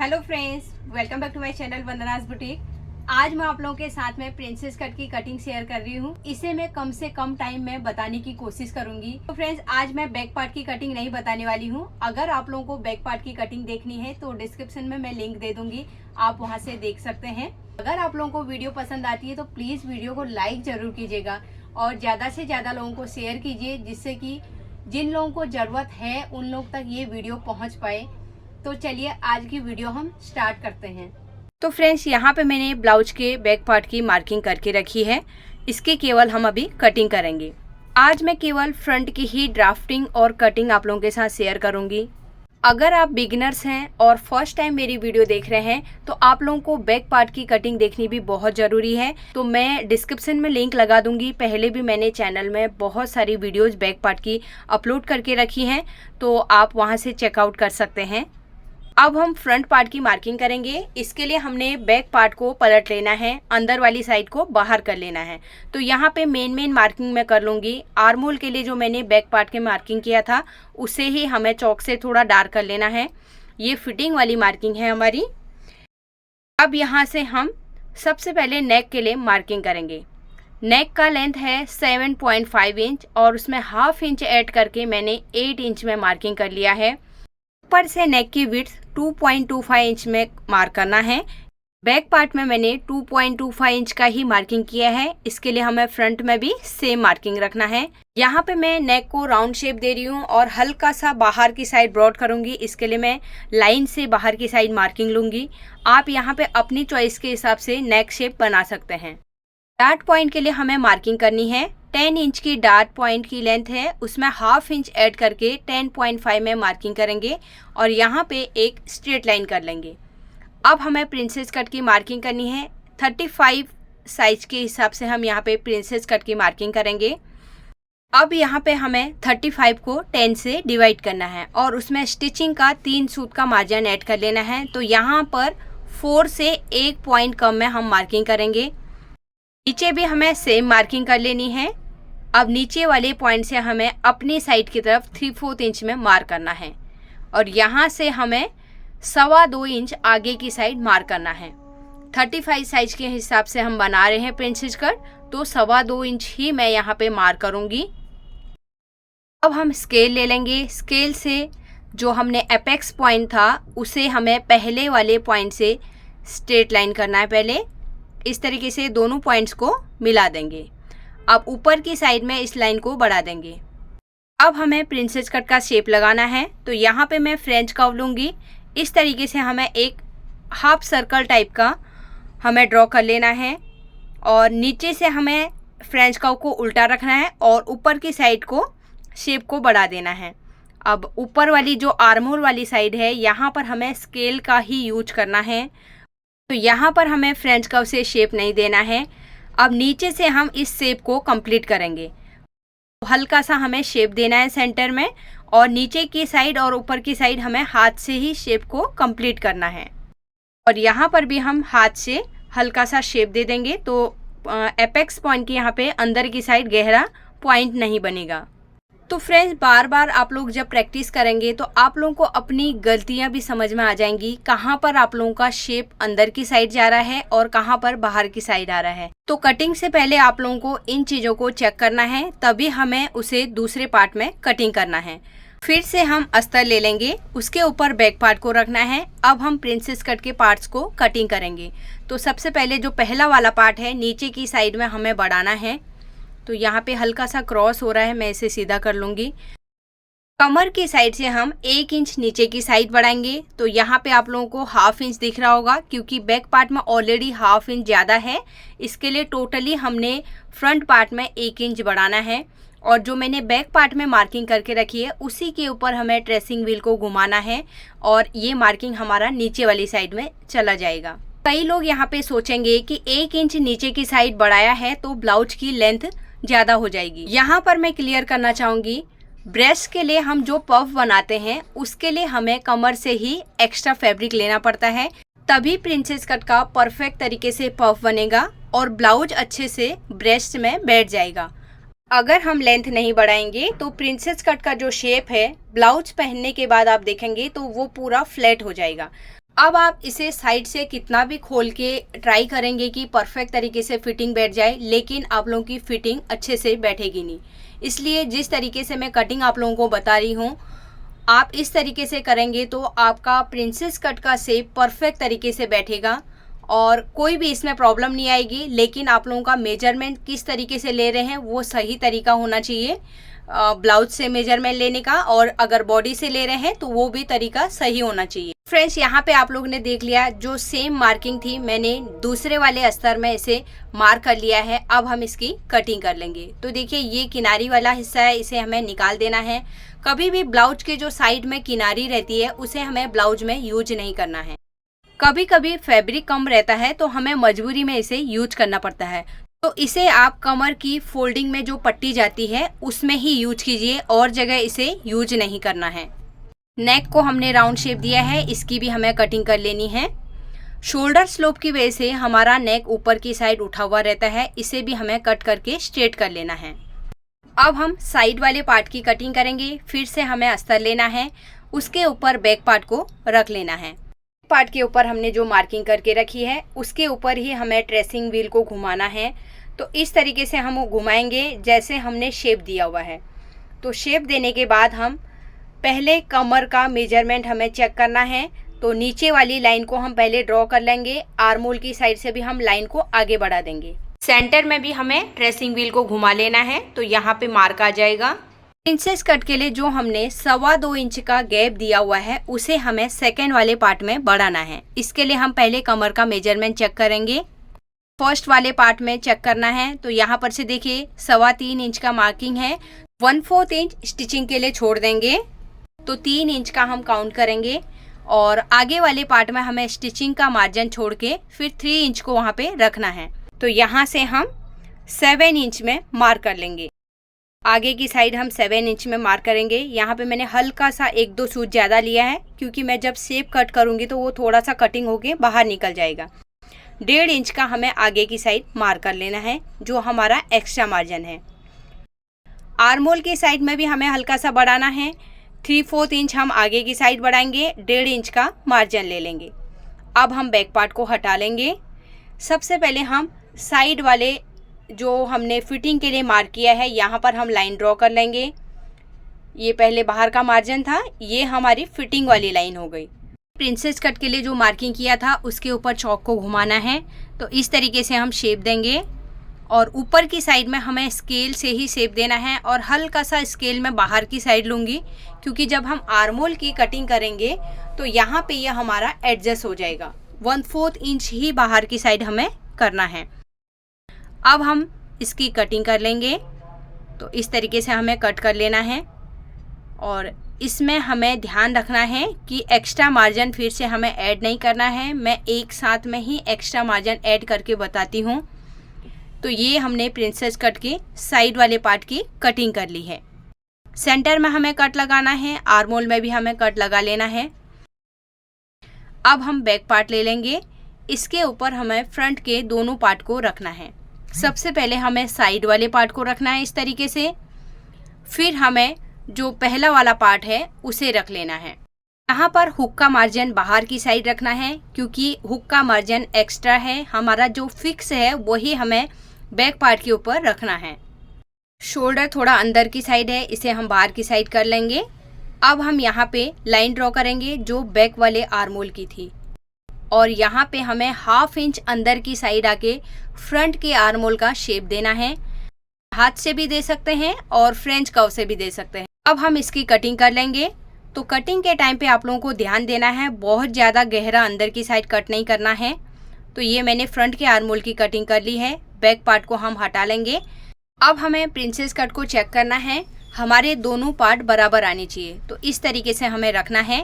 Hello friends, welcome back to my channel Vandana's boutique. आज मैं आप लोगों के साथ में प्रिंसेस कट की कटिंग शेयर कर रही हूँ। इसे मैं कम से कम टाइम में बताने की कोशिश करूंगी। तो फ्रेंड्स, आज मैं बैक पार्ट की कटिंग नहीं बताने वाली हूँ। अगर आप लोगों को बैक पार्ट की कटिंग देखनी है तो डिस्क्रिप्शन में मैं लिंक दे दूंगी, आप वहाँ से देख सकते हैं। अगर आप लोगों को वीडियो पसंद आती है तो प्लीज वीडियो को लाइक जरूर कीजिएगा और ज्यादा से ज्यादा लोगों को शेयर कीजिए, जिससे कि जिन लोगों को जरूरत है उन लोग तक ये वीडियो पहुंच पाए। तो चलिए आज की वीडियो हम स्टार्ट करते हैं। तो फ्रेंड्स, यहाँ पे मैंने ब्लाउज के बैक पार्ट की मार्किंग करके रखी है। इसके केवल हम अभी कटिंग करेंगे। आज मैं केवल फ्रंट की ही ड्राफ्टिंग और कटिंग आप लोगों के साथ शेयर करूंगी। अगर आप बिगिनर्स हैं और फर्स्ट टाइम मेरी वीडियो देख रहे हैं तो आप लोगों को बैक पार्ट की कटिंग देखनी भी बहुत ज़रूरी है। तो मैं डिस्क्रिप्शन में लिंक लगा दूंगी। पहले भी मैंने चैनल में बहुत सारी वीडियोज़ बैक पार्ट की अपलोड करके रखी हैं, तो आप वहाँ से चेकआउट कर सकते हैं। अब हम फ्रंट पार्ट की मार्किंग करेंगे। इसके लिए हमने बैक पार्ट को पलट लेना है, अंदर वाली साइड को बाहर कर लेना है। तो यहाँ पे मेन मार्किंग मैं कर लूँगी। आर्म होल के लिए जो मैंने बैक पार्ट के मार्किंग किया था उसे ही हमें चौक से थोड़ा डार्क कर लेना है। ये फिटिंग वाली मार्किंग है हमारी। अब यहाँ से हम सबसे पहले नेक के लिए मार्किंग करेंगे। नेक का लेंथ है 7.5 इंच और उसमें हाफ इंच ऐड करके मैंने 8 इंच में मार्किंग कर लिया है। ऊपर से नेक की विड्थ 2.25 इंच में मार्क करना है। बैक पार्ट में मैंने 2.25 इंच का ही मार्किंग किया है। इसके लिए हमें फ्रंट में भी सेम मार्किंग रखना है। यहाँ पे मैं नेक को राउंड शेप दे रही हूँ और हल्का सा बाहर की साइड ब्रॉड करूँगी। इसके लिए मैं लाइन से बाहर की साइड मार्किंग लूँगी। आप यहाँ पे अपनी चॉइस के हिसाब से नेक शेप बना सकते हैं। डार्ट पॉइंट के लिए हमें मार्किंग करनी है। 10 इंच की डार्ट पॉइंट की लेंथ है, उसमें हाफ इंच ऐड करके 10.5 में मार्किंग करेंगे और यहाँ पे एक स्ट्रेट लाइन कर लेंगे। अब हमें प्रिंसेस कट की मार्किंग करनी है। 35 साइज के हिसाब से हम यहाँ पे प्रिंसेस कट की मार्किंग करेंगे। अब यहाँ पे हमें 35 को 10 से डिवाइड करना है और उसमें स्टिचिंग का 3 सूत का मार्जिन ऐड कर लेना है। तो यहाँ पर 4 से 1 पॉइंट कम में हम मार्किंग करेंगे। नीचे भी हमें सेम मार्किंग कर लेनी है। अब नीचे वाले पॉइंट से हमें अपनी साइड की तरफ 3/4 इंच में मार्क करना है और यहाँ से हमें 2.25 इंच आगे की साइड मार्क करना है। 35 साइज के हिसाब से हम बना रहे हैं प्रिंसेस कट, तो 2.25 इंच ही मैं यहाँ पे मार्क करूँगी। अब हम स्केल ले लेंगे। स्केल से जो हमने एपेक्स पॉइंट था उसे हमें पहले वाले पॉइंट से स्ट्रेट लाइन करना है। पहले इस तरीके से दोनों पॉइंट्स को मिला देंगे। अब ऊपर की साइड में इस लाइन को बढ़ा देंगे। अब हमें प्रिंसेस कट का शेप लगाना है। तो यहाँ पे मैं फ्रेंच कर्व लूँगी। इस तरीके से हमें एक हाफ सर्कल टाइप का हमें ड्रॉ कर लेना है और नीचे से हमें फ्रेंच कर्व को उल्टा रखना है और ऊपर की साइड को शेप को बढ़ा देना है। अब ऊपर वाली जो आर्म होल वाली साइड है यहाँ पर हमें स्केल का ही यूज करना है। तो यहाँ पर हमें फ्रेंच कर्व से शेप नहीं देना है। अब नीचे से हम इस शेप को कंप्लीट करेंगे। हल्का सा हमें शेप देना है सेंटर में और नीचे की साइड और ऊपर की साइड हमें हाथ से ही शेप को कंप्लीट करना है। और यहाँ पर भी हम हाथ से हल्का सा शेप दे देंगे तो एपेक्स पॉइंट की यहाँ पे अंदर की साइड गहरा पॉइंट नहीं बनेगा। तो फ्रेंड्स, बार बार आप लोग जब प्रैक्टिस करेंगे तो आप लोगों को अपनी गलतियां भी समझ में आ जाएंगी, कहाँ पर आप लोगों का शेप अंदर की साइड जा रहा है और कहाँ पर बाहर की साइड आ रहा है। तो कटिंग से पहले आप लोगों को इन चीज़ों को चेक करना है, तभी हमें उसे दूसरे पार्ट में कटिंग करना है। फिर से हम अस्तर ले लेंगे, उसके ऊपर बैक पार्ट को रखना है। अब हम प्रिंसेस कट के पार्ट्स को कटिंग करेंगे। तो सबसे पहले जो पहला वाला पार्ट है नीचे की साइड में हमें बढ़ाना है। तो यहाँ पे हल्का सा क्रॉस हो रहा है, मैं इसे सीधा कर लूँगी। कमर की साइड से हम 1 इंच नीचे की साइड बढ़ाएंगे। तो यहाँ पे आप लोगों को हाफ इंच दिख रहा होगा क्योंकि बैक पार्ट में ऑलरेडी हाफ इंच ज़्यादा है। इसके लिए टोटली हमने फ्रंट पार्ट में 1 इंच बढ़ाना है और जो मैंने बैक पार्ट में मार्किंग करके रखी है उसी के ऊपर हमें ट्रेसिंग व्हील को घुमाना है और ये मार्किंग हमारा नीचे वाली साइड में चला जाएगा। कई लोग यहाँ पे सोचेंगे कि 1 इंच नीचे की साइड बढ़ाया है तो ब्लाउज की लेंथ ज़्यादा हो जाएगी। यहाँ पर मैं क्लियर करना चाहूँगी, ब्रेस्ट के लिए हम जो पफ बनाते हैं उसके लिए हमें कमर से ही एक्स्ट्रा फैब्रिक लेना पड़ता है, तभी प्रिंसेस कट का परफेक्ट तरीके से पफ बनेगा और ब्लाउज अच्छे से ब्रेस्ट में बैठ जाएगा। अगर हम लेंथ नहीं बढ़ाएंगे तो प्रिंसेस कट का जो शेप है ब्लाउज पहनने के बाद आप देखेंगे तो वो पूरा फ्लैट हो जाएगा। अब आप इसे साइड से कितना भी खोल के ट्राई करेंगे कि परफेक्ट तरीके से फिटिंग बैठ जाए, लेकिन आप लोगों की फिटिंग अच्छे से बैठेगी नहीं। इसलिए जिस तरीके से मैं कटिंग आप लोगों को बता रही हूँ, आप इस तरीके से करेंगे तो आपका प्रिंसेस कट का शेप परफेक्ट तरीके से बैठेगा और कोई भी इसमें प्रॉब्लम नहीं आएगी। लेकिन आप लोगों का मेजरमेंट किस तरीके से ले रहे हैं वो सही तरीका होना चाहिए ब्लाउज से मेजरमेंट लेने का, और अगर बॉडी से ले रहे हैं तो वो भी तरीका सही होना चाहिए। फ्रेंड्स, यहाँ पे आप लोगों ने देख लिया जो सेम मार्किंग थी, मैंने दूसरे वाले अस्तर में इसे मार्क कर लिया है। अब हम इसकी कटिंग कर लेंगे। तो देखिए ये किनारी वाला हिस्सा है, इसे हमें निकाल देना है। कभी भी ब्लाउज के जो साइड में किनारी रहती है उसे हमें ब्लाउज में यूज नहीं करना है। कभी कभी फैब्रिक कम रहता है तो हमें मजबूरी में इसे यूज करना पड़ता है, तो इसे आप कमर की फोल्डिंग में जो पट्टी जाती है उसमें ही यूज कीजिए, और जगह इसे यूज नहीं करना है। नेक को हमने राउंड शेप दिया है, इसकी भी हमें कटिंग कर लेनी है। शोल्डर स्लोप की वजह से हमारा नेक ऊपर की साइड उठा हुआ रहता है, इसे भी हमें कट करके स्ट्रेट कर लेना है। अब हम साइड वाले पार्ट की कटिंग करेंगे। फिर से हमें अस्तर लेना है, उसके ऊपर बैक पार्ट को रख लेना है। पार्ट के ऊपर हमने जो मार्किंग करके रखी है उसके ऊपर ही हमें ट्रेसिंग व्हील को घुमाना है। तो इस तरीके से हम घुमाएंगे जैसे हमने शेप दिया हुआ है। तो शेप देने के बाद हम पहले कमर का मेजरमेंट हमें चेक करना है। तो नीचे वाली लाइन को हम पहले ड्रॉ कर लेंगे, आर्मोल की साइड से भी हम लाइन को आगे बढ़ा देंगे। सेंटर में भी हमें ट्रेसिंग व्हील को घुमा लेना है, तो यहाँ पे मार्क आ जाएगा। प्रिंसेस कट के लिए जो हमने 2.25 इंच का गैप दिया हुआ है उसे हमें सेकेंड वाले पार्ट में बढ़ाना है। इसके लिए हम पहले कमर का मेजरमेंट चेक करेंगे। फर्स्ट वाले पार्ट में चेक करना है, तो यहाँ पर से देखिए 3.25 इंच का मार्किंग है। 1/4 इंच स्टिचिंग के लिए छोड़ देंगे, तो 3 इंच का हम काउंट करेंगे। और आगे वाले पार्ट में हमें स्टिचिंग का मार्जिन छोड़ के फिर 3 इंच को वहाँ पे रखना है। तो यहाँ से हम 7 इंच में मार्क कर लेंगे। आगे की साइड हम 7 इंच में मार्क करेंगे। यहाँ पे मैंने हल्का सा 1-2 सूच ज़्यादा लिया है, क्योंकि मैं जब शेप कट करूँगी तो वो थोड़ा सा कटिंग होके बाहर निकल जाएगा। 1.5 इंच का हमें आगे की साइड मार्क कर लेना है, जो हमारा एक्स्ट्रा मार्जिन है। आर्मोल की साइड में भी हमें हल्का सा बढ़ाना है। 3/4 इंच हम आगे की साइड बढ़ाएंगे, 1.5 इंच का मार्जिन ले लेंगे। अब हम बैक पार्ट को हटा लेंगे। सबसे पहले हम साइड वाले जो हमने फिटिंग के लिए मार्क किया है यहाँ पर हम लाइन ड्रॉ कर लेंगे। ये पहले बाहर का मार्जिन था, ये हमारी फिटिंग वाली लाइन हो गई। प्रिंसेस कट के लिए जो मार्किंग किया था उसके ऊपर चौक को घुमाना है, तो इस तरीके से हम शेप देंगे। और ऊपर की साइड में हमें स्केल से ही शेप देना है, और हल्का सा स्केल में बाहर की साइड लूँगी, क्योंकि जब हम आर्मोल की कटिंग करेंगे तो यहाँ पे यह हमारा एडजस्ट हो जाएगा। 1/4 इंच ही बाहर की साइड हमें करना है। अब हम इसकी कटिंग कर लेंगे। तो इस तरीके से हमें कट कर लेना है, और इसमें हमें ध्यान रखना है कि एक्स्ट्रा मार्जिन फिर से हमें ऐड नहीं करना है। मैं एक साथ में ही एक्स्ट्रा मार्जिन ऐड करके बताती हूँ। तो ये हमने प्रिंसेस कट के साइड वाले पार्ट की कटिंग कर ली है। सेंटर में हमें कट लगाना है, आर्मोल में भी हमें कट लगा लेना है। अब हम बैक पार्ट ले लेंगे, इसके ऊपर हमें फ्रंट के दोनों पार्ट को रखना है। सबसे पहले हमें साइड वाले पार्ट को रखना है इस तरीके से, फिर हमें जो पहला वाला पार्ट है उसे रख लेना है। यहाँ पर हुक का मार्जिन बाहर की साइड रखना है, क्योंकि हुक का मार्जिन एक्स्ट्रा है। हमारा जो फिक्स है वही हमें बैक पार्ट के ऊपर रखना है। शोल्डर थोड़ा अंदर की साइड है, इसे हम बाहर की साइड कर लेंगे। अब हम यहाँ पे लाइन ड्रॉ करेंगे जो बैक वाले आर्मोल की थी, और यहाँ पे हमें 1/2 इंच अंदर की साइड आके फ्रंट के आर्मोल का शेप देना है। हाथ से भी दे सकते हैं और फ्रेंच कर्व से भी दे सकते हैं। अब हम इसकी कटिंग कर लेंगे। तो कटिंग के टाइम पे आप लोगों को ध्यान देना है, बहुत ज़्यादा गहरा अंदर की साइड कट नहीं करना है। तो ये मैंने फ्रंट के आर्मोल की कटिंग कर ली है। बैक पार्ट को हम हटा लेंगे। अब हमें प्रिंसेस कट को चेक करना है, हमारे दोनों पार्ट बराबर आने चाहिए। तो इस तरीके से हमें रखना है,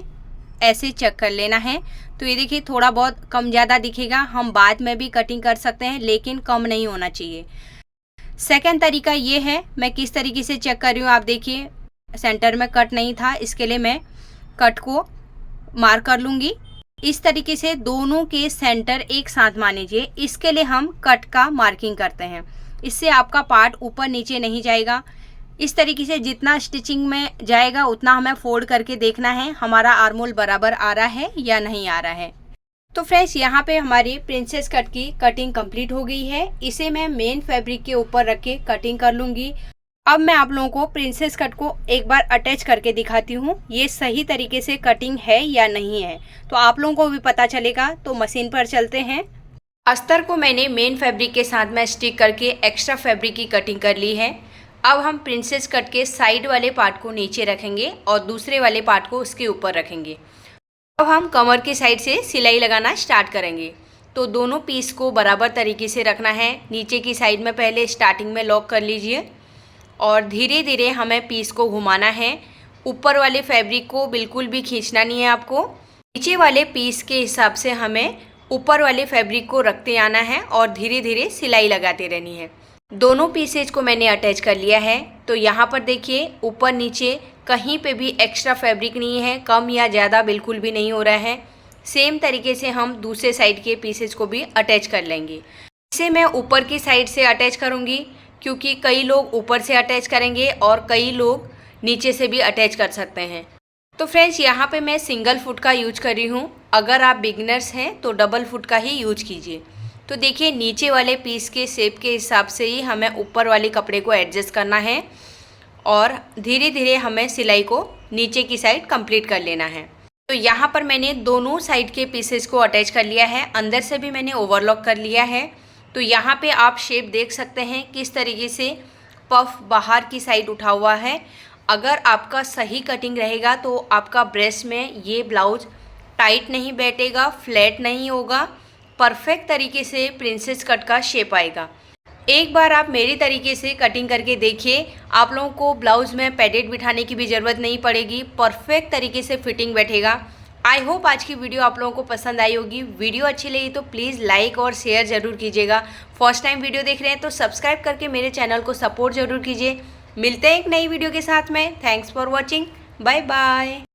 ऐसे चेक कर लेना है। तो ये देखिए थोड़ा बहुत कम ज़्यादा दिखेगा, हम बाद में भी कटिंग कर सकते हैं, लेकिन कम नहीं होना चाहिए। सेकंड तरीका ये है, मैं किस तरीके से चेक कर रही हूँ। आप देखिए सेंटर में कट नहीं था, इसके लिए मैं कट को मार्क कर लूँगी। इस तरीके से दोनों के सेंटर एक साथ मान लीजिए, इसके लिए हम कट का मार्किंग करते हैं। इससे आपका पार्ट ऊपर नीचे नहीं जाएगा। इस तरीके से जितना स्टिचिंग में जाएगा उतना हमें फोल्ड करके देखना है हमारा आर्मोल बराबर आ रहा है या नहीं आ रहा है। तो फ्रेंड्स यहाँ पे हमारी प्रिंसेस कट की कटिंग कंप्लीट हो गई है। इसे मैं मेन फैब्रिक के ऊपर रख के कटिंग कर लूँगी। अब मैं आप लोगों को प्रिंसेस कट को एक बार अटैच करके दिखाती हूँ ये सही तरीके से कटिंग है या नहीं है, तो आप लोगों को भी पता चलेगा। तो मशीन पर चलते हैं। अस्तर को मैंने मेन फैब्रिक के साथ में स्टिक करके एक्स्ट्रा फैब्रिक की कटिंग कर ली है। अब हम प्रिंसेस कट के साइड वाले पार्ट को नीचे रखेंगे और दूसरे वाले पार्ट को उसके ऊपर रखेंगे। अब हम कमर की साइड से सिलाई लगाना स्टार्ट करेंगे। तो दोनों पीस को बराबर तरीके से रखना है। नीचे की साइड में पहले स्टार्टिंग में लॉक कर लीजिए और धीरे धीरे हमें पीस को घुमाना है। ऊपर वाले फैब्रिक को बिल्कुल भी खींचना नहीं है आपको। नीचे वाले पीस के हिसाब से हमें ऊपर वाले फैब्रिक को रखते आना है और धीरे धीरे सिलाई लगाते रहनी है। दोनों पीसेज को मैंने अटैच कर लिया है। तो यहाँ पर देखिए ऊपर नीचे कहीं पे भी एक्स्ट्रा फैब्रिक नहीं है, कम या ज़्यादा बिल्कुल भी नहीं हो रहा है। सेम तरीके से हम दूसरे साइड के पीसेज को भी अटैच कर लेंगे। इसे मैं ऊपर की साइड से अटैच करूँगी क्योंकि कई लोग ऊपर से अटैच करेंगे और कई लोग नीचे से भी अटैच कर सकते हैं। तो फ्रेंड्स यहाँ पे मैं सिंगल फुट का यूज कर रही हूँ। अगर आप बिगनर्स हैं तो डबल फुट का ही यूज कीजिए। तो देखिए नीचे वाले पीस के शेप के हिसाब से ही हमें ऊपर वाले कपड़े को एडजस्ट करना है और धीरे धीरे हमें सिलाई को नीचे की साइड कंप्लीट कर लेना है। तो यहाँ पर मैंने दोनों साइड के पीसेस को अटैच कर लिया है। अंदर से भी मैंने ओवरलॉक कर लिया है। तो यहाँ पे आप शेप देख सकते हैं किस तरीके से पफ बाहर की साइड उठा हुआ है। अगर आपका सही कटिंग रहेगा तो आपका ब्रेस्ट में ये ब्लाउज टाइट नहीं बैठेगा, फ्लैट नहीं होगा, परफेक्ट तरीके से प्रिंसेस कट का शेप आएगा। एक बार आप मेरी तरीके से कटिंग करके देखिए, आप लोगों को ब्लाउज़ में पैडेड बिठाने की भी ज़रूरत नहीं पड़ेगी, परफेक्ट तरीके से फिटिंग बैठेगा। आई होप आज की वीडियो आप लोगों को पसंद आई होगी। वीडियो अच्छी लगी तो प्लीज़ लाइक और शेयर ज़रूर कीजिएगा। फर्स्ट टाइम वीडियो देख रहे हैं तो सब्सक्राइब करके मेरे चैनल को सपोर्ट ज़रूर कीजिए। मिलते हैं एक नई वीडियो के साथ में। Thanks for watching. Bye bye.